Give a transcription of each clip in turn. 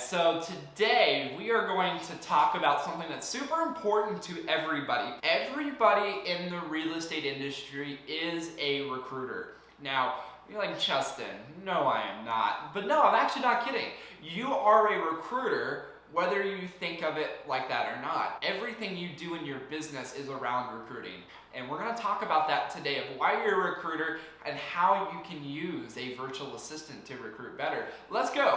guys, so today we are going to talk about something that's super important to everybody. Everybody in the real estate industry is a recruiter. Now, you're like, Justin, no I am not. But no, I'm actually not kidding. You are a recruiter whether you think of it like that or not. Everything you do in your business is around recruiting. And we're gonna talk about that today, of why you're a recruiter and how you can use a virtual assistant to recruit better. Let's go.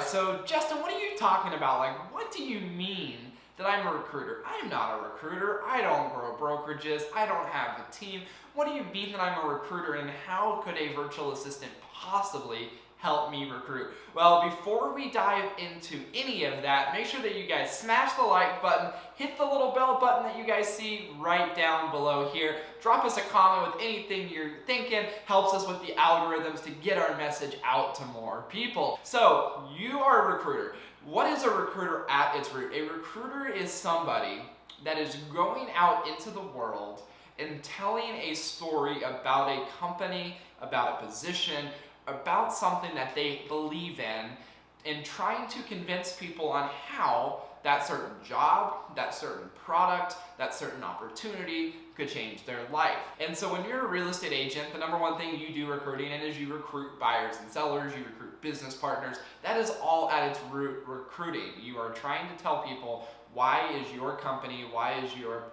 So Justin, what are you talking about? Like, what do you mean that I'm a recruiter? I'm not a recruiter. I don't grow brokerages. I don't have a team. What do you mean that I'm a recruiter, and how could a virtual assistant possibly help me recruit? Well, before we dive into any of that, make sure that you guys smash the like button, hit the little bell button that you guys see right down below here. Drop us a comment with anything you're thinking. Helps us with the algorithms to get our message out to more people. So, you are a recruiter. What is a recruiter at its root? A recruiter is somebody that is going out into the world and telling a story about a company, about a position, about something that they believe in, and trying to convince people on how that certain job, that certain product, that certain opportunity could change their life. And so when you're a real estate agent, the number one thing you do recruiting in is you recruit buyers and sellers, you recruit business partners. That is all at its root recruiting. You are trying to tell people, why is your company, why is your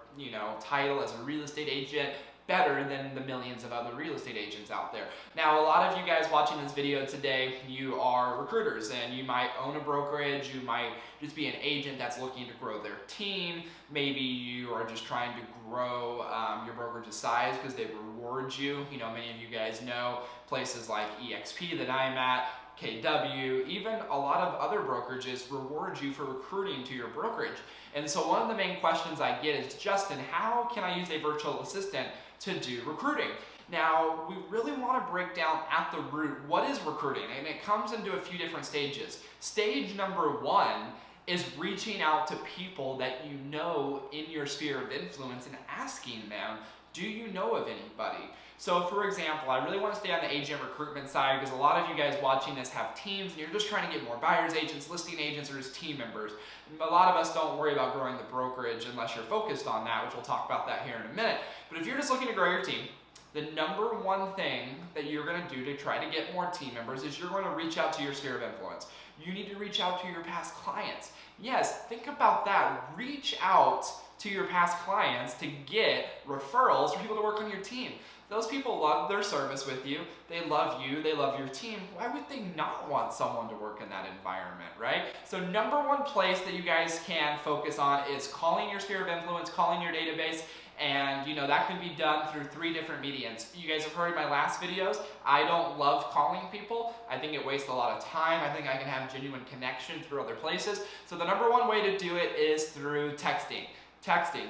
title as a real estate agent better than the millions of other real estate agents out there. Now, a lot of you guys watching this video today, you are recruiters, and you might own a brokerage, you might just be an agent that's looking to grow their team. Maybe you are just trying to grow your brokerage's size because they reward you. Many of you guys know places like EXP that I'm at, KW, even a lot of other brokerages reward you for recruiting to your brokerage. And so one of the main questions I get is, Justin, how can I use a virtual assistant to do recruiting? Now, we really want to break down at the root, what is recruiting? And it comes into a few different stages. Stage number one is reaching out to people that you know in your sphere of influence and asking them, do you know of anybody? So for example, I really want to stay on the agent recruitment side because a lot of you guys watching this have teams and you're just trying to get more buyers agents, listing agents, or just team members. A lot of us don't worry about growing the brokerage unless you're focused on that, which we'll talk about that here in a minute. But if you're just looking to grow your team, the number one thing that you're going to do to try to get more team members is you're going to reach out to your sphere of influence. You need to reach out to your past clients. Yes, think about that. Reach out to your past clients to get referrals for people to work on your team. Those people love their service with you, they love your team. Why would they not want someone to work in that environment, right? So number one place that you guys can focus on is calling your sphere of influence, calling your database, and that can be done through 3 different mediums. You guys have heard in my last videos, I don't love calling people. I think it wastes a lot of time. I think I can have genuine connection through other places. So the number one way to do it is through texting.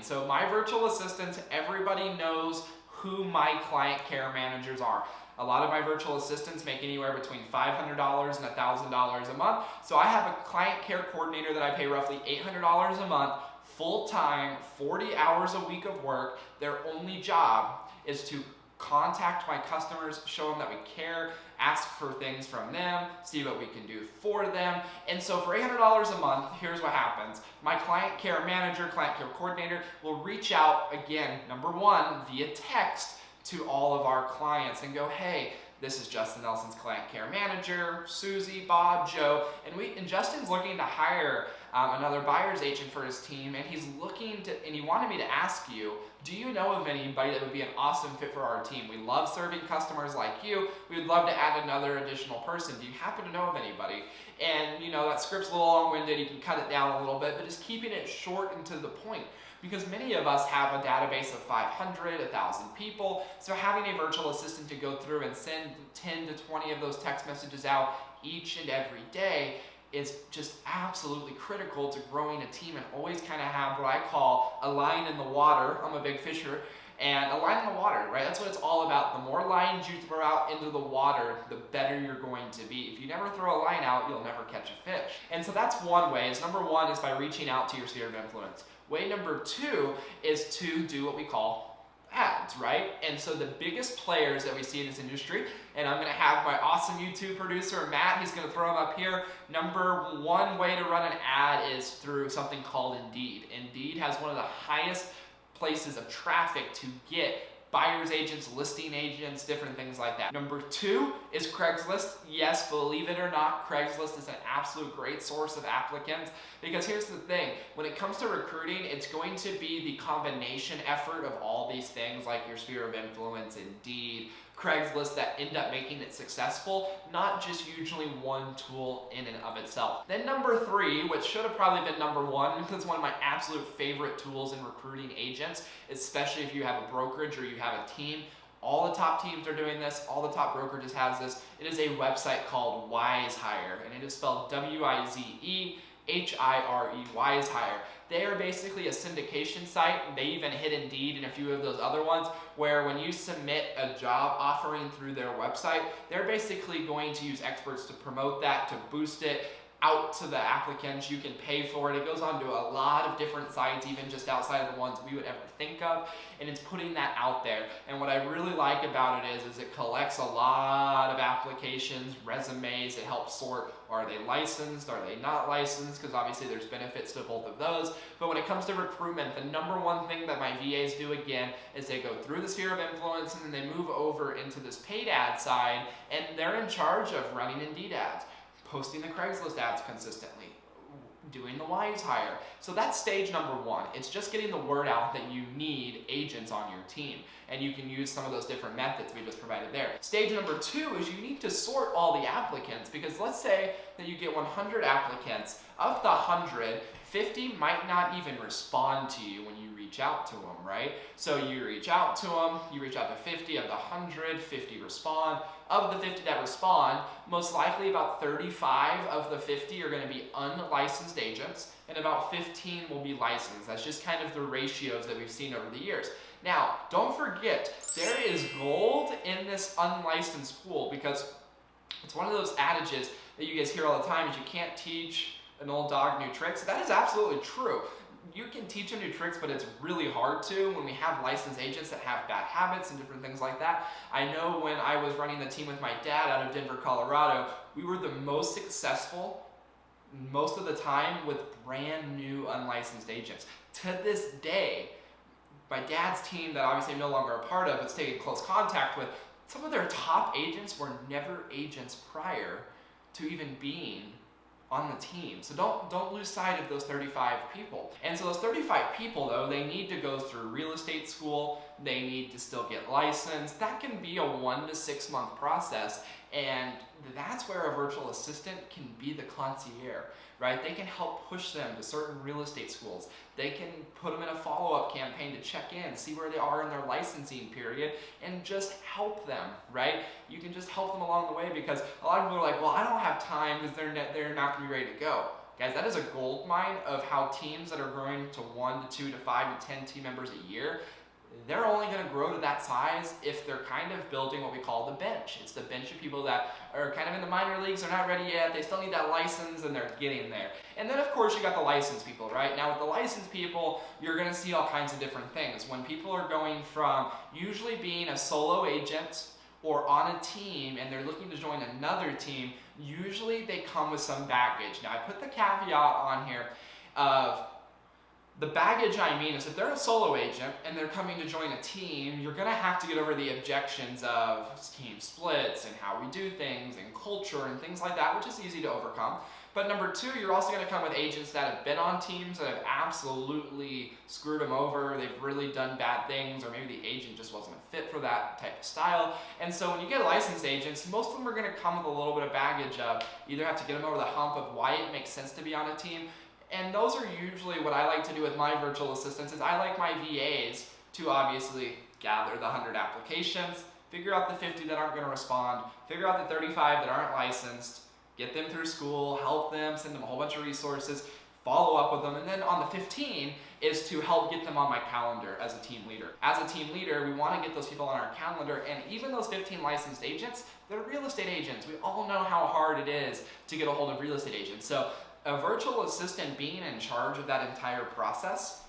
So my virtual assistants, everybody knows who my client care managers are. A lot of my virtual assistants make anywhere between $500 and $1,000 a month. So I have a client care coordinator that I pay roughly $800 a month, full-time, 40 hours a week of work. Their only job is to contact my customers, show them that we care, ask for things from them, see what we can do for them. And so for $800 a month, here's what happens. My client care manager, client care coordinator will reach out, again, number one, via text to all of our clients and go, hey, this is Justin Nelson's client care manager, Susie, Bob, Joe, and Justin's looking to hire another buyer's agent for his team, and he wanted me to ask you, do you know of anybody that would be an awesome fit for our team? We love serving customers like you. We would love to add another additional person. Do you happen to know of anybody? And that script's a little long-winded. You can cut it down a little bit, but just keeping it short and to the point. Because many of us have a database of 500, 1,000 people, so having a virtual assistant to go through and send 10 to 20 of those text messages out each and every day is just absolutely critical to growing a team, and always kind of have what I call a line in the water. I'm a big fisher, and a line in the water, right? That's what it's all about. The more lines you throw out into the water, the better you're going to be. If you never throw a line out, you'll never catch a fish. And so that's one way. Number one is by reaching out to your sphere of influence. Way number two is to do what we call ads, right? And so the biggest players that we see in this industry, and I'm gonna have my awesome YouTube producer, Matt, he's gonna throw them up here. Number one way to run an ad is through something called Indeed. Indeed has one of the highest places of traffic to get buyer's agents, listing agents, different things like that. Number two is Craigslist. Yes, believe it or not, Craigslist is an absolute great source of applicants, because here's the thing, when it comes to recruiting, it's going to be the combination effort of all these things like your sphere of influence, Indeed, Craigslist, that end up making it successful, not just usually one tool in and of itself. Then number three, which should have probably been number one, because it's one of my absolute favorite tools in recruiting agents, especially if you have a brokerage or you have a team. All the top teams are doing this, all the top brokerages has this. It is a website called WizeHire, and it is spelled WizeHire, WizeHire. They are basically a syndication site. They even hit Indeed and a few of those other ones, where when you submit a job offering through their website, they're basically going to use experts to promote that, to boost it out to the applicants. You can pay for it. It goes on to a lot of different sites, even just outside of the ones we would ever think of, and it's putting that out there. And what I really like about it is it collects a lot of applications, resumes. It helps sort, are they licensed, are they not licensed, because obviously there's benefits to both of those. But when it comes to recruitment, the number one thing that my VAs do again is they go through the sphere of influence and then they move over into this paid ad side, and they're in charge of running Indeed ads, posting the Craigslist ads consistently, doing the WizeHire. So that's stage number one. It's just getting the word out that you need agents on your team, and you can use some of those different methods we just provided there. Stage number two is you need to sort all the applicants, because let's say that you get 100 applicants. Of the 100, 50 might not even respond to you when you reach out to them, right? So you reach out to them, you reach out to 50, of the 100, 50 respond. Of the 50 that respond, most likely about 35 of the 50 are going to be unlicensed agents, and about 15 will be licensed. That's just kind of the ratios that we've seen over the years. Now, don't forget, there is gold in this unlicensed pool, because it's one of those adages that you guys hear all the time, is you can't teach an old dog new tricks. That is absolutely true. You can teach them new tricks, but it's really hard to when we have licensed agents that have bad habits and different things like that. I know when I was running the team with my dad out of Denver, Colorado, we were the most successful most of the time with brand new unlicensed agents. To this day, my dad's team that obviously I'm no longer a part of, but staying in close contact with, some of their top agents were never agents prior to even being on the team. So don't lose sight of those 35 people. And so those 35 people, though, they need to go through real estate school, they need to still get licensed. That can be a 1 to 6 month process, and that's where a virtual assistant can be the concierge, right? They can help push them to certain real estate schools. They can put them in a follow-up campaign to check in, see where they are in their licensing period, and just help them, right? You can just help them along the way, because a lot of people are like, well, I don't have time because they're not going to be ready to go. Guys, that is a gold mine of how teams that are growing to 1 to 2 to 5 to 10 team members a year, they're only going to grow to that size if they're kind of building what we call the bench. It's the bench of people that are kind of in the minor leagues, they're not ready yet, they still need that license, and they're getting there. And then of course you got the licensed people, right? Now with the licensed people, you're going to see all kinds of different things. When people are going from usually being a solo agent or on a team and they're looking to join another team, usually they come with some baggage. Now I put the caveat on here of the baggage. I mean is if they're a solo agent and they're coming to join a team, you're going to have to get over the objections of team splits and how we do things and culture and things like that, which is easy to overcome. But number two, you're also going to come with agents that have been on teams that have absolutely screwed them over. They've really done bad things, or maybe the agent just wasn't a fit for that type of style. And so when you get licensed agents, most of them are going to come with a little bit of baggage of either have to get them over the hump of why it makes sense to be on a team. And those are usually what I like to do with my virtual assistants, is I like my VAs to obviously gather the 100 applications, figure out the 50 that aren't going to respond, figure out the 35 that aren't licensed, get them through school, help them, send them a whole bunch of resources, follow up with them, and then on the 15 is to help get them on my calendar as a team leader. As a team leader, we want to get those people on our calendar, and even those 15 licensed agents, they're real estate agents. We all know how hard it is to get a hold of real estate agents. So a virtual assistant being in charge of that entire process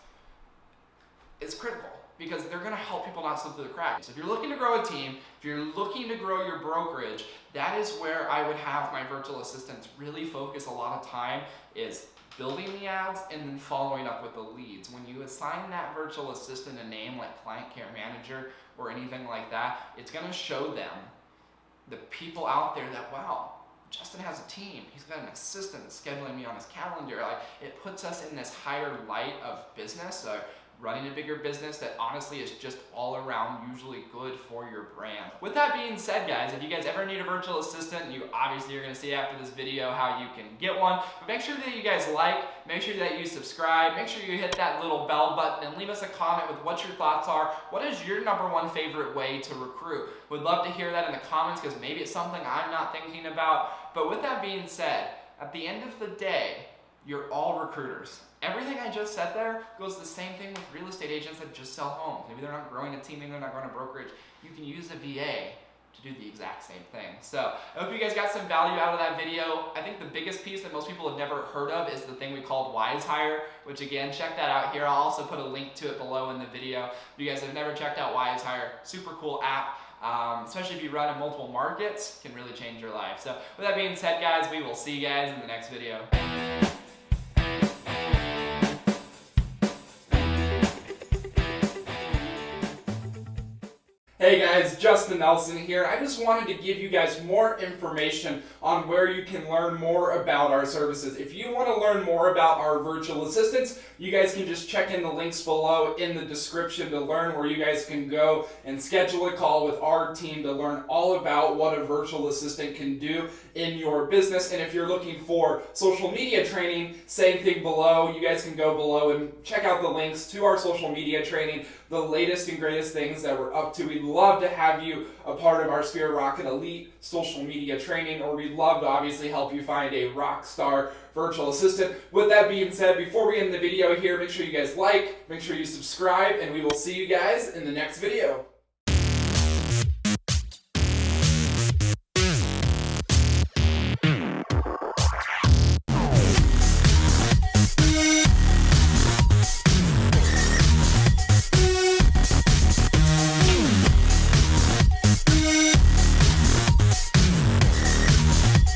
is critical, because they're going to help people not slip through the cracks. If you're looking to grow a team, if you're looking to grow your brokerage, that is where I would have my virtual assistants really focus a lot of time, is building the ads and then following up with the leads. When you assign that virtual assistant a name like Client Care Manager or anything like that, it's going to show them, the people out there, that wow, Justin has a team. He's got an assistant that's scheduling me on his calendar. Like, it puts us in this higher light of business, running a bigger business that honestly is just all around usually good for your brand. With that being said, guys, if you guys ever need a virtual assistant, you obviously are going to see after this video how you can get one. But make sure that you guys like, make sure that you subscribe, make sure you hit that little bell button, and leave us a comment with what your thoughts are. What is your #1 favorite way to recruit? Would love to hear that in the comments, because maybe it's something I'm not thinking about. But with that being said, at the end of the day, you're all recruiters. Everything I just said there goes the same thing with real estate agents that just sell homes. Maybe they're not growing a team, maybe they're not growing a brokerage. You can use a VA to do the exact same thing. So I hope you guys got some value out of that video. I think the biggest piece that most people have never heard of is the thing we called WiseHire, which again, check that out here. I'll also put a link to it below in the video. If you guys have never checked out WiseHire, super cool app. Especially if you run in multiple markets, can really change your life. So with that being said, guys, we will see you guys in the next video. Hey guys, Justin Nelson here. I just wanted to give you guys more information on where you can learn more about our services. If you want to learn more about our virtual assistants, you guys can just check in the links below in the description to learn where you guys can go and schedule a call with our team to learn all about what a virtual assistant can do in your business. And if you're looking for social media training, same thing below. You guys can go below and check out the links to our social media training, the latest and greatest things that we're up to. We'd love to have you a part of our Sphere Rocket Elite social media training, or we'd love to obviously help you find a rock star virtual assistant. With that being said, before we end the video here, make sure you guys like, make sure you subscribe, and we will see you guys in the next video.